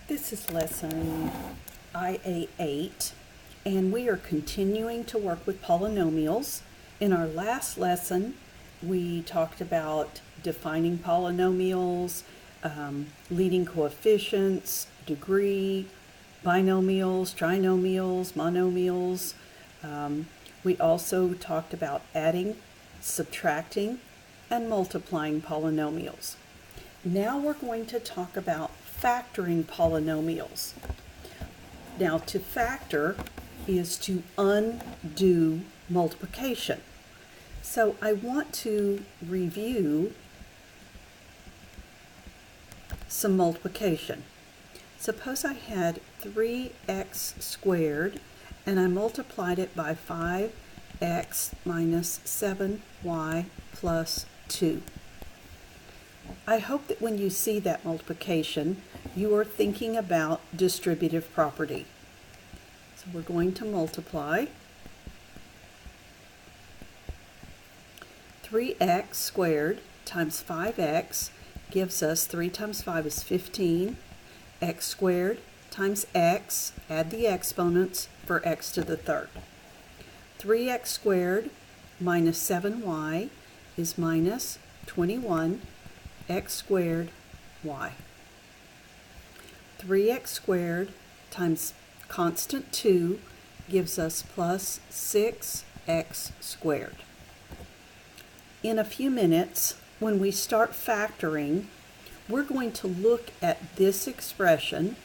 This is lesson IA8, and we are continuing to work with polynomials. In our last lesson, we talked about defining polynomials, leading coefficients, degree, binomials, trinomials, monomials. We also talked about adding, subtracting, and multiplying polynomials. Now we're going to talk about factoring polynomials. Now, to factor is to undo multiplication. So I want to review some multiplication. Suppose I had 3x squared and I multiplied it by 5x minus 7y plus 2. I hope that when you see that multiplication, you are thinking about distributive property. So we're going to multiply 3x squared times 5x gives us 3 times 5 is 15, x squared times x, add the exponents for x to the third. 3x squared minus 7y is minus 21 x squared y. 3x squared times constant 2 gives us plus 6x squared. In a few minutes, when we start factoring, we're going to look at this expression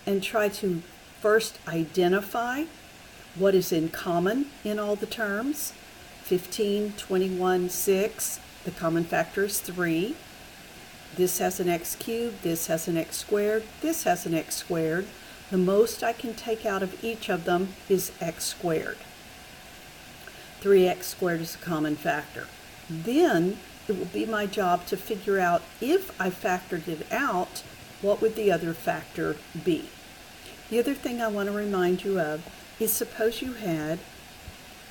and try to first identify what is in common in all the terms. 15, 21, 6, the common factor is 3. This has an x cubed, this has an x squared, this has an x squared. The most I can take out of each of them is x squared. 3x squared is a common factor. Then it will be my job to figure out, if I factored it out, what would the other factor be? The other thing I want to remind you of is, suppose you had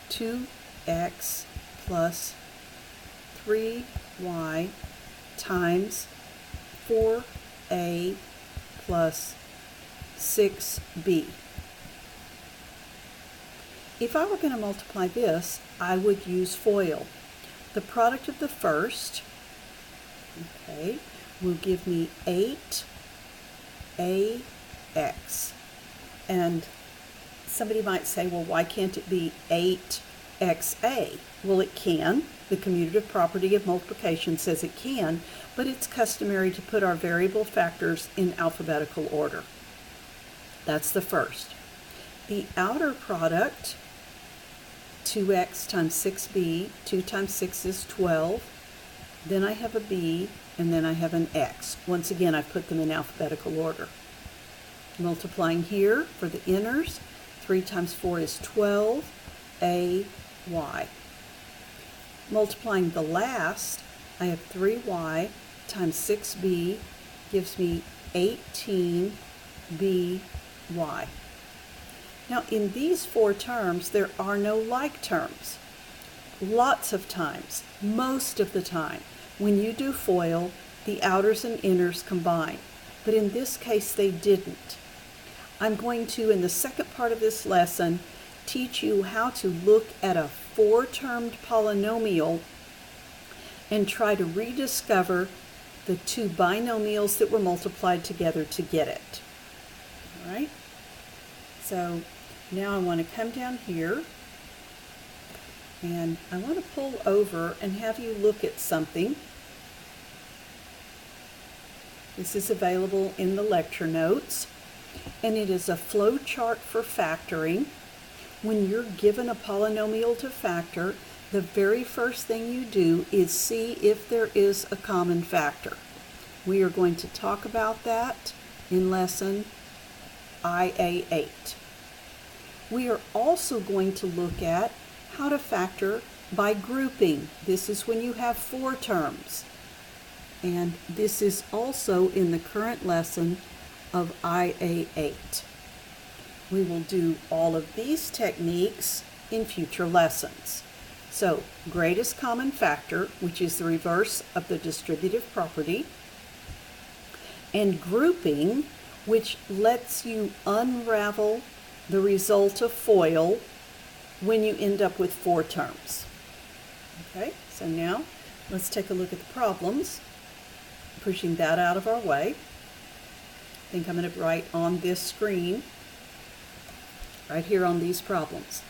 2x plus 3y times 4a plus 6b. If I were going to multiply this, I would use FOIL. The product of the first, will give me 8ax. And somebody might say, well, why can't it be 8xa? Well, it can. The commutative property of multiplication says it can, but it's customary to put our variable factors in alphabetical order. That's the first. The outer product, 2x times 6b, 2 times 6 is 12. Then I have a b, and then I have an x. Once again, I put them in alphabetical order. Multiplying here for the inners, 3 times 4 is 12, ay. Multiplying the last, I have 3y times 6b gives me 18by. Now, in these four terms, there are no like terms. Lots of times, most of the time, when you do FOIL, the outers and inners combine. But in this case, they didn't. I'm going to, in the second part of this lesson, teach you how to look at a four-termed polynomial and try to rediscover the two binomials that were multiplied together to get it. All right? So now I want to come down here and I want to pull over and have you look at something. This is available in the lecture notes, and it is a flow chart for factoring. When you're given a polynomial to factor, the very first thing you do is see if there is a common factor. We are going to talk about that in lesson IA8. We are also going to look at how to factor by grouping. This is when you have four terms. And this is also in the current lesson of IA8. We will do all of these techniques in future lessons. So, greatest common factor, which is the reverse of the distributive property, and grouping, which lets you unravel the result of FOIL when you end up with 4 terms. Okay, so now let's take a look at the problems. Pushing that out of our way. I think I'm going to write on this screen, right here on these problems.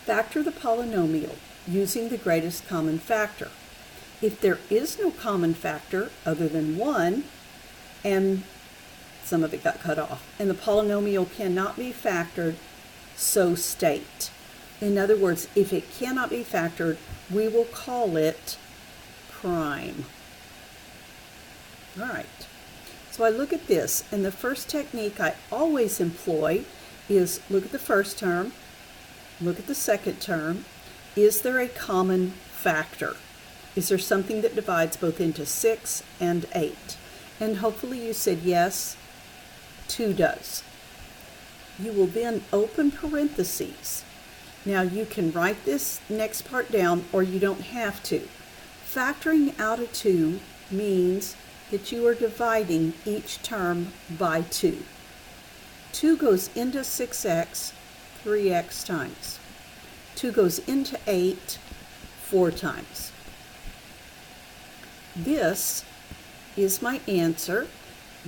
Factor the polynomial using the greatest common factor. If there is no common factor other than 1, and some of it got cut off, and the polynomial cannot be factored, so state. In other words, if it cannot be factored, we will call it prime. All right, so I look at this, and the first technique I always employ is look at the first term, look at the second term. Is there a common factor? Is there something that divides both into 6 and 8? And hopefully you said yes, 2 does. You will then open parentheses. Now you can write this next part down, or you don't have to. Factoring out of 2 means that you are dividing each term by 2. 2 goes into 6x 3x times. 2 goes into 8 4 times. This is my answer.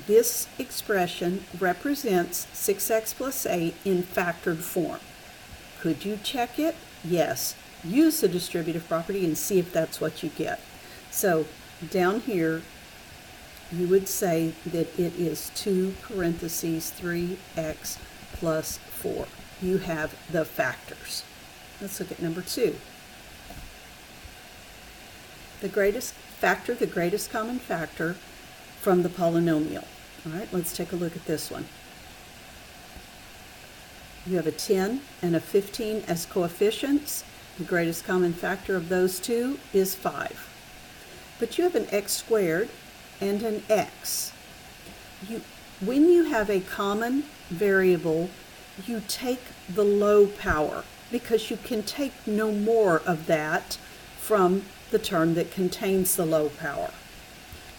This expression represents 6x plus 8 in factored form. Could you check it? Yes. Use the distributive property and see if that's what you get. So down here, you would say that it is 2 parentheses 3x plus 4. You have the factors. Let's look at number 2. The greatest common factor from the polynomial. All right, let's take a look at this one. You have a 10 and a 15 as coefficients. The greatest common factor of those two is 5. But you have an x squared and an x. When you have a common variable, you take the low power, because you can take no more of that from the term that contains the low power.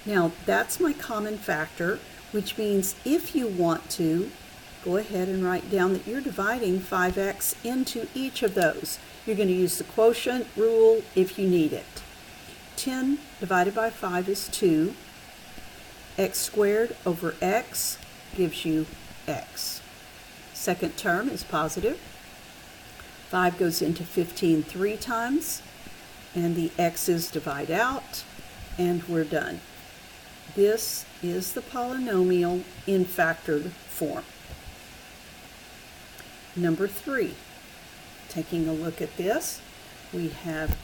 Now that's my common factor, which means if you want to, go ahead and write down that you're dividing 5x into each of those. You're going to use the quotient rule if you need it. 10 divided by 5 is 2. X squared over x gives you x. Second term is positive. 5 goes into 15 3 times, and the x's divide out, and we're done. This is the polynomial in factored form. Number 3, taking a look at this, we have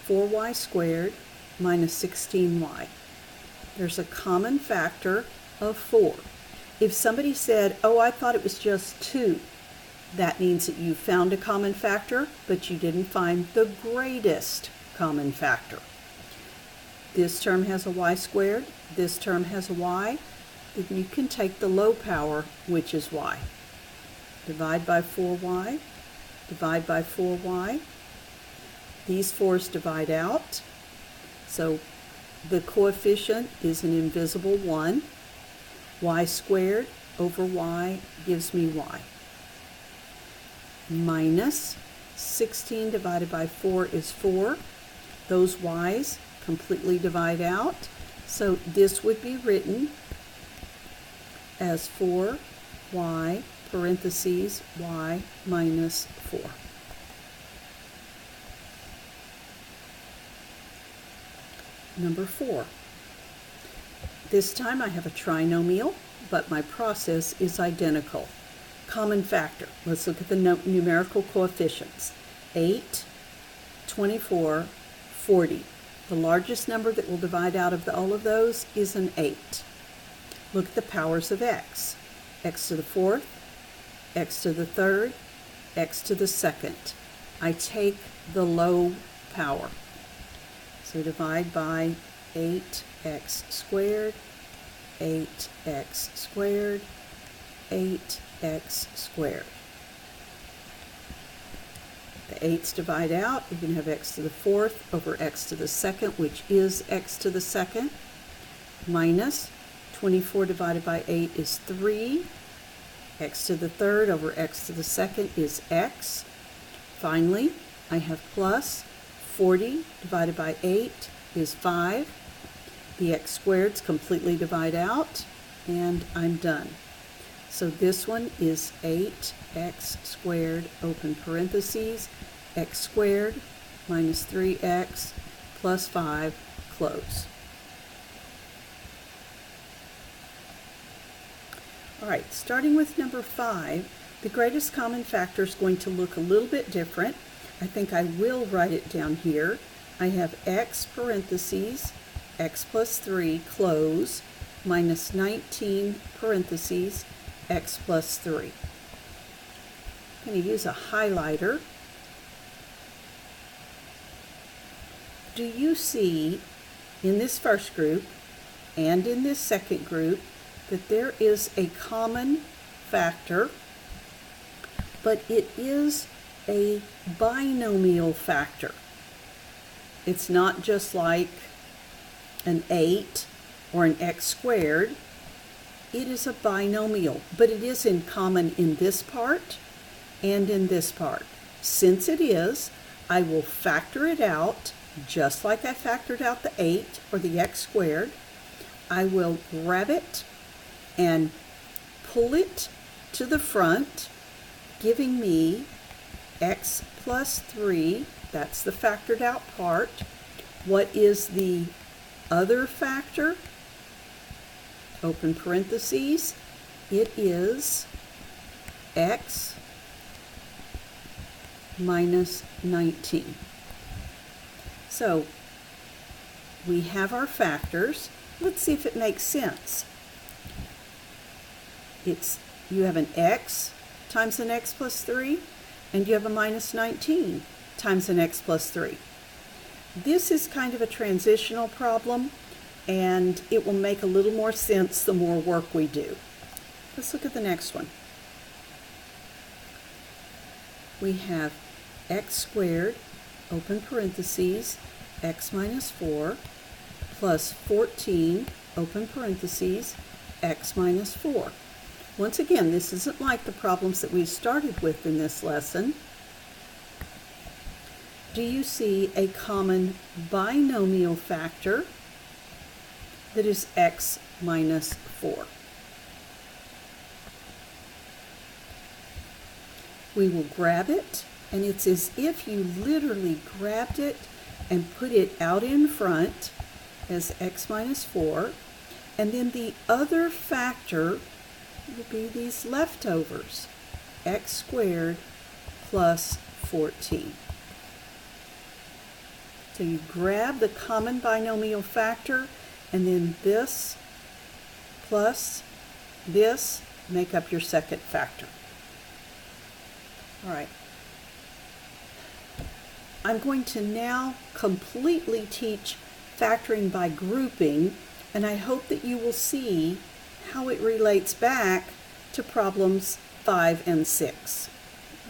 4y squared minus 16y. There's a common factor of 4. If somebody said, oh, I thought it was just 2, that means that you found a common factor, but you didn't find the greatest common factor. This term has a y squared, this term has a y, then you can take the low power, which is y. Divide by 4y, divide by 4y. These 4's divide out, so the coefficient is an invisible 1. Y squared over y gives me y. Minus 16 divided by 4 is 4. Those y's completely divide out, so this would be written as 4y parentheses y minus 4. Number 4. This time I have a trinomial, but my process is identical. Common factor. Let's look at the numerical coefficients. 8, 24, 40. The largest number that will divide out of all of those is an 8. Look at the powers of x. X to the 4th, x to the 3rd, x to the 2nd. I take the low power. So divide by 8x squared, 8x squared, 8x squared. The 8's divide out. You can have x to the 4th over x to the 2nd, which is x to the 2nd, minus 24 divided by 8 is 3. X to the third over x to the second is x. Finally, I have plus 40 divided by 8 is 5. The x squareds completely divide out, and I'm done. So this one is 8x squared, open parentheses, x squared minus 3x plus 5, close. All right, starting with number 5, the greatest common factor is going to look a little bit different. I think I will write it down here. I have x parentheses, x plus 3, close, minus 19 parentheses, x plus 3. I'm going to use a highlighter. Do you see in this first group and in this second group that there is a common factor, but it is a binomial factor? It's not just like an 8 or an x squared. It is a binomial, but it is in common in this part and in this part. Since it is, I will factor it out just like I factored out the 8 or the x squared. I will grab it and pull it to the front, giving me x plus 3. That's the factored out part. What is the other factor? Open parentheses. It is x minus 19. So we have our factors. Let's see if it makes sense. You have an x times an x plus 3, and you have a minus 19 times an x plus 3. This is kind of a transitional problem, and it will make a little more sense the more work we do. Let's look at the next one. We have x squared, open parentheses, x minus 4, plus 14, open parentheses, x minus 4. Once again, this isn't like the problems that we started with in this lesson. Do you see a common binomial factor that is x minus 4? We will grab it, and it's as if you literally grabbed it and put it out in front as x minus 4, and then the other factor will be these leftovers, x squared plus 14. So you grab the common binomial factor, and then this plus this make up your second factor. All right. I'm going to now completely teach factoring by grouping, and I hope that you will see how it relates back to problems 5 and 6.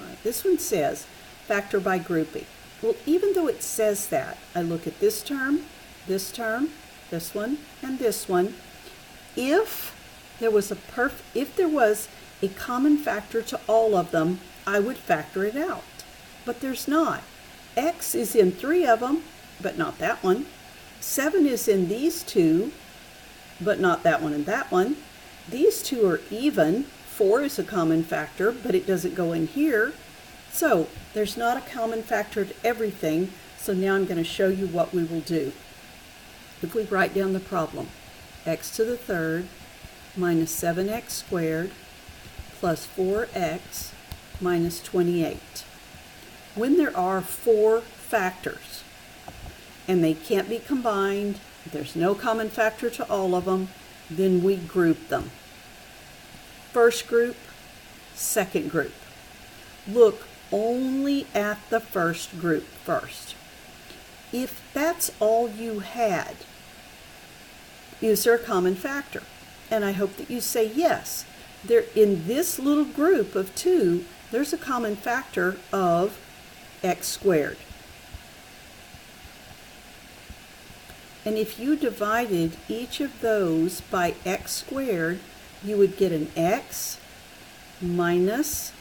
All right, this one says factor by grouping. Well, even though it says that, I look at this term, this one, and this one. If there was a common factor to all of them, I would factor it out. But there's not. X is in 3 of them, but not that one. 7 is in these 2, but not that one and that one. These 2 are even. 4 is a common factor, but it doesn't go in here. So there's not a common factor to everything. So now I'm going to show you what we will do. If we write down the problem, x to the third minus 7x squared plus 4x minus 28. When there are 4 factors and they can't be combined, there's no common factor to all of them, then we group them. First group, second group. Look only at the first group first. If that's all you had, is there a common factor? And I hope that you say yes. There, in this little group of 2, there's a common factor of x squared. And if you divided each of those by x squared, you would get an x minus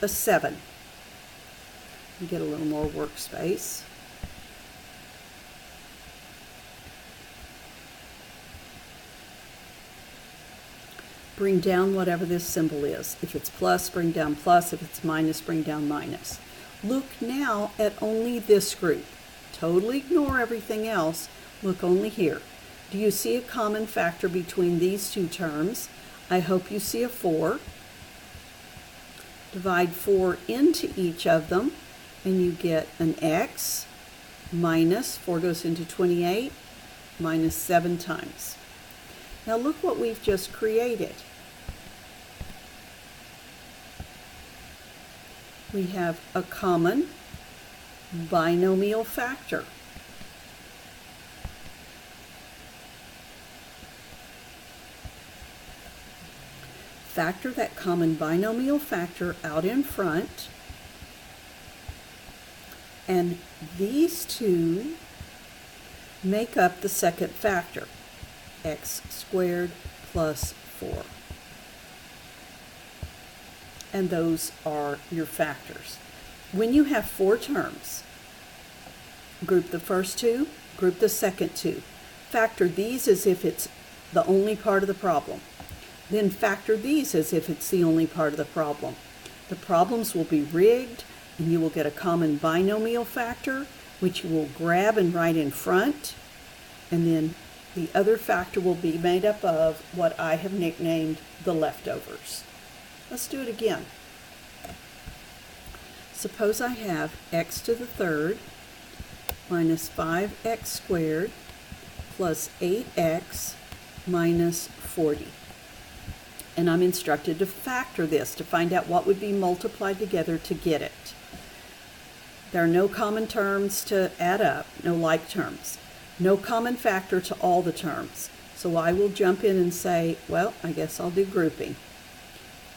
a 7. Get a little more workspace. Bring down whatever this symbol is. If it's plus, bring down plus. If it's minus, bring down minus. Look now at only this group. Totally ignore everything else. Look only here. Do you see a common factor between these two terms? I hope you see a 4. Divide 4 into each of them, and you get an x minus, 4 goes into 28, minus 7 times. Now look what we've just created. We have a common binomial factor. Factor that common binomial factor out in front, and these two make up the second factor, x squared plus 4. And those are your factors. When you have 4 terms, group the first 2, group the second 2. Factor these as if it's the only part of the problem. Then factor these as if it's the only part of the problem. The problems will be rigged, and you will get a common binomial factor, which you will grab and write in front, and then the other factor will be made up of what I have nicknamed the leftovers. Let's do it again. Suppose I have x to the third minus 5x squared plus 8x minus 40. And I'm instructed to factor this to find out what would be multiplied together to get it. There are no common terms to add up, no like terms. No common factor to all the terms. So I will jump in and say, well, I guess I'll do grouping.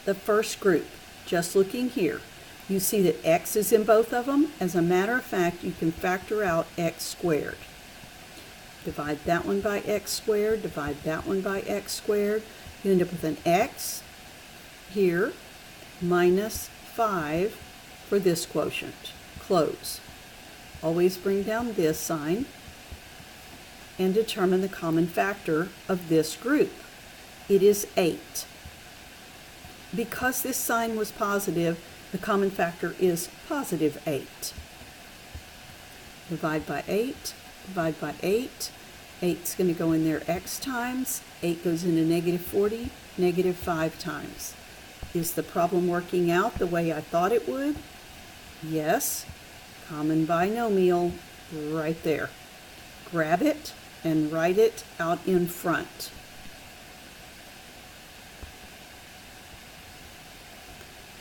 The first group, just looking here, you see that x is in both of them. As a matter of fact, you can factor out x squared. Divide that one by x squared, divide that one by x squared. You end up with an x here minus 5 for this quotient. Close. Always bring down this sign and determine the common factor of this group. It is 8. Because this sign was positive, the common factor is positive 8. Divide by 8, divide by 8. 8's going to go in there x times. 8 goes into negative 40, negative 5 times. Is the problem working out the way I thought it would? Yes. Common binomial right there. Grab it and write it out in front.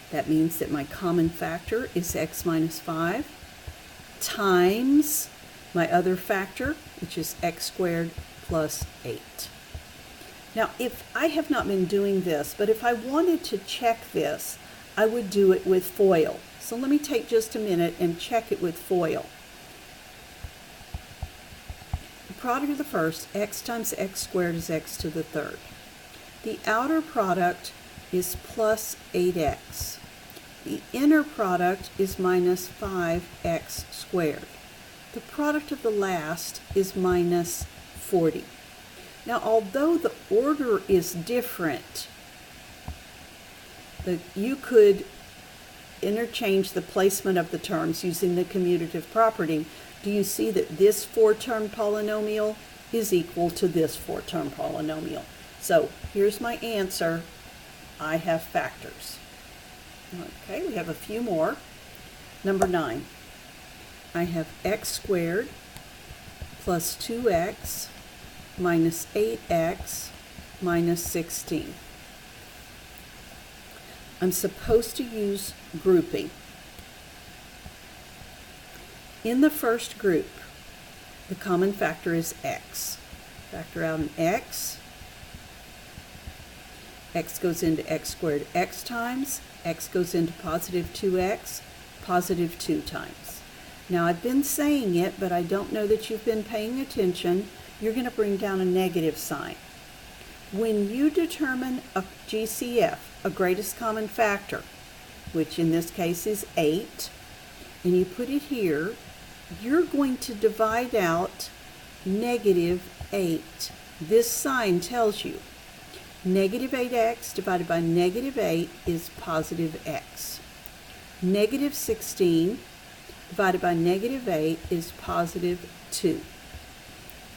That means that my common factor is x minus 5 times my other factor, which is x squared plus 8. Now, if I have not been doing this, but if I wanted to check this, I would do it with FOIL. So let me take just a minute and check it with FOIL. The product of the first, x times x squared is x to the third. The outer product is plus 8x. The inner product is minus 5x squared. The product of the last is minus 40. Now, although the order is different, you could interchange the placement of the terms using the commutative property. Do you see that this 4-term polynomial is equal to this 4-term polynomial? So here's my answer. I have factors. Okay, we have a few more. Number 9. I have x squared plus 2x minus 8x minus 16. I'm supposed to use grouping. In the first group, the common factor is x. Factor out an x. X goes into x squared x times. X goes into positive 2x, positive 2 times. Now, I've been saying it, but I don't know that you've been paying attention. you're going to bring down a negative sign. When you determine a GCF, a greatest common factor, which in this case is 8, and you put it here, you're going to divide out negative 8. This sign tells you negative 8x divided by negative 8 is positive x. Negative 16 divided by negative 8 is positive 2.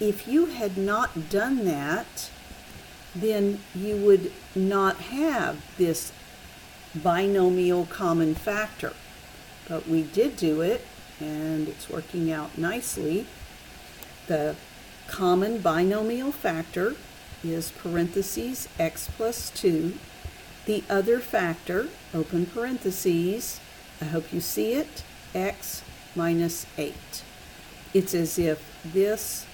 If you had not done that, then you would not have this binomial common factor. But we did do it, and it's working out nicely. The common binomial factor is parentheses x plus 2. The other factor, open parentheses, I hope you see it, x minus 8. It's as if this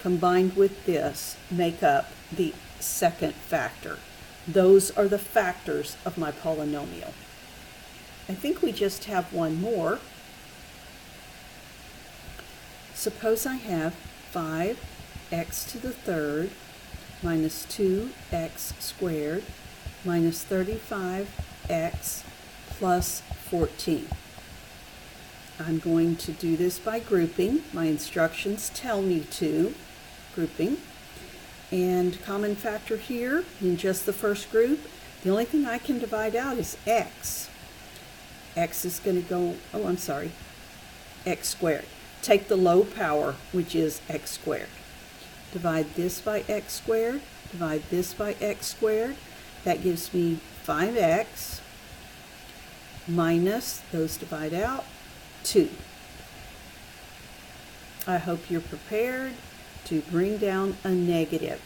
combined with this make up the second factor. Those are the factors of my polynomial. I think we just have one more. Suppose I have 5x to the third minus 2x squared minus 35x plus 14. I'm going to do this by grouping. My instructions tell me to. Grouping. And common factor here in just the first group, the only thing I can divide out is x. X is going to go, x squared. Take the low power, which is x squared. Divide this by x squared, divide this by x squared. That gives me 5x minus, those divide out, 2. I hope you're prepared to bring down a negative.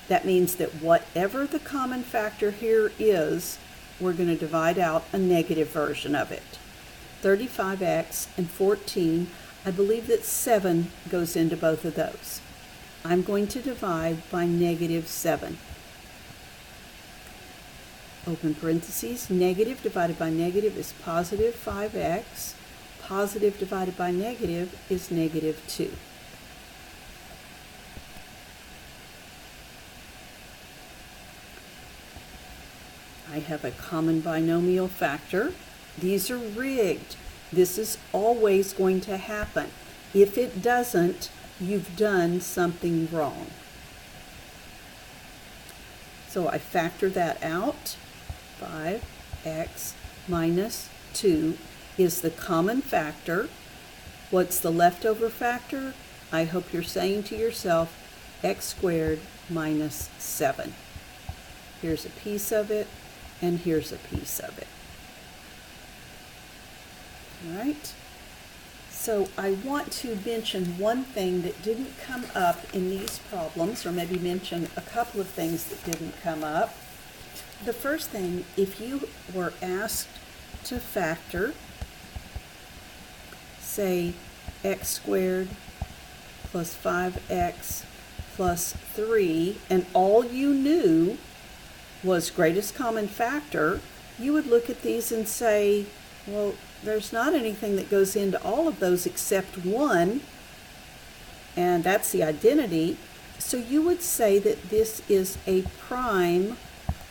That means that whatever the common factor here is, we're going to divide out a negative version of it. 35x and 14, I believe that 7 goes into both of those. I'm going to divide by negative 7. Open parentheses, negative divided by negative is positive 5x. Positive divided by negative is negative 2. I have a common binomial factor. These are rigged. This is always going to happen. If it doesn't, you've done something wrong. So I factor that out. 5x minus 2 is the common factor. What's the leftover factor? I hope you're saying to yourself, x squared minus 7. Here's a piece of it, and here's a piece of it. All right. So I want to mention one thing that didn't come up in these problems, or maybe mention a couple of things that didn't come up. The first thing, if you were asked to factor, say, x squared plus 5x plus 3, and all you knew was greatest common factor, you would look at these and say, well, there's not anything that goes into all of those except one, and that's the identity. So you would say that this is a prime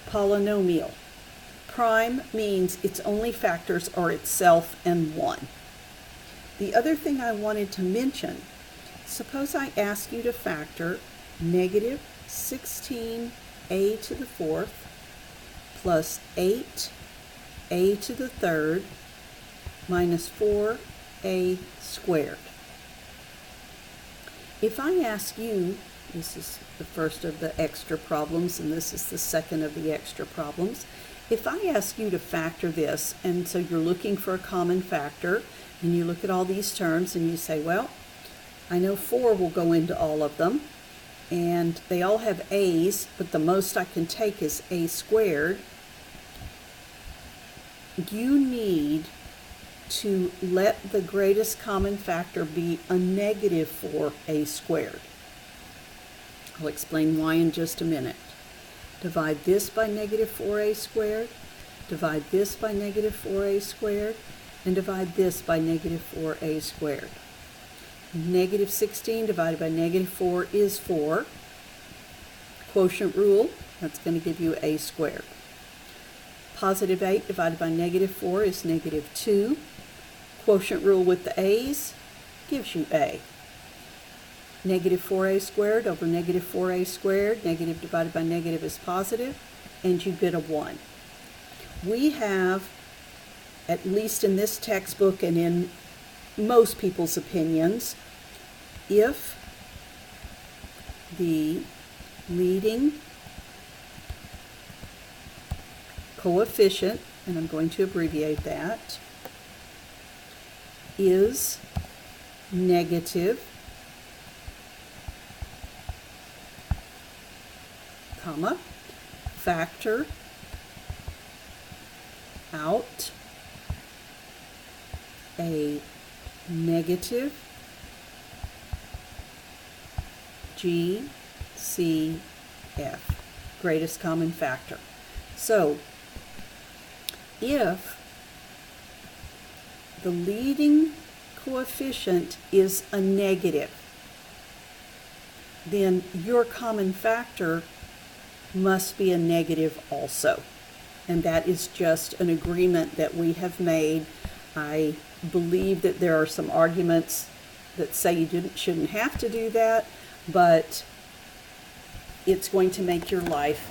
polynomial. Prime means its only factors are itself and 1. The other thing I wanted to mention, suppose I ask you to factor negative 16a to the fourth plus 8a to the third minus 4a squared. If I ask you, this is the first of the extra problems, and this is the second of the extra problems. If I ask you to factor this, and so you're looking for a common factor, and you look at all these terms and you say, well, I know 4 will go into all of them, and they all have a's, but the most I can take is a squared. You need to let the greatest common factor be a negative 4a squared. I'll explain why in just a minute. Divide this by negative 4a squared, divide this by negative 4a squared, and divide this by negative 4a squared. Negative 16 divided by negative 4 is 4. Quotient rule, that's going to give you a squared. Positive 8 divided by negative 4 is negative 2. Quotient rule with the a's gives you a. Negative 4a squared over negative 4a squared, negative divided by negative is positive, and you get a 1. We have, at least in this textbook and in most people's opinions, if the leading coefficient, and I'm going to abbreviate that, is negative, comma, factor out a negative GCF, greatest common factor. So if the leading coefficient is a negative, then your common factor must be a negative also. And that is just an agreement that we have made. I believe that there are some arguments that say you shouldn't have to do that, but it's going to make your life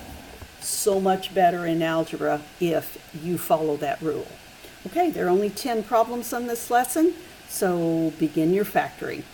so much better in algebra if you follow that rule. Okay, there are only 10 problems on this lesson, so begin your factoring.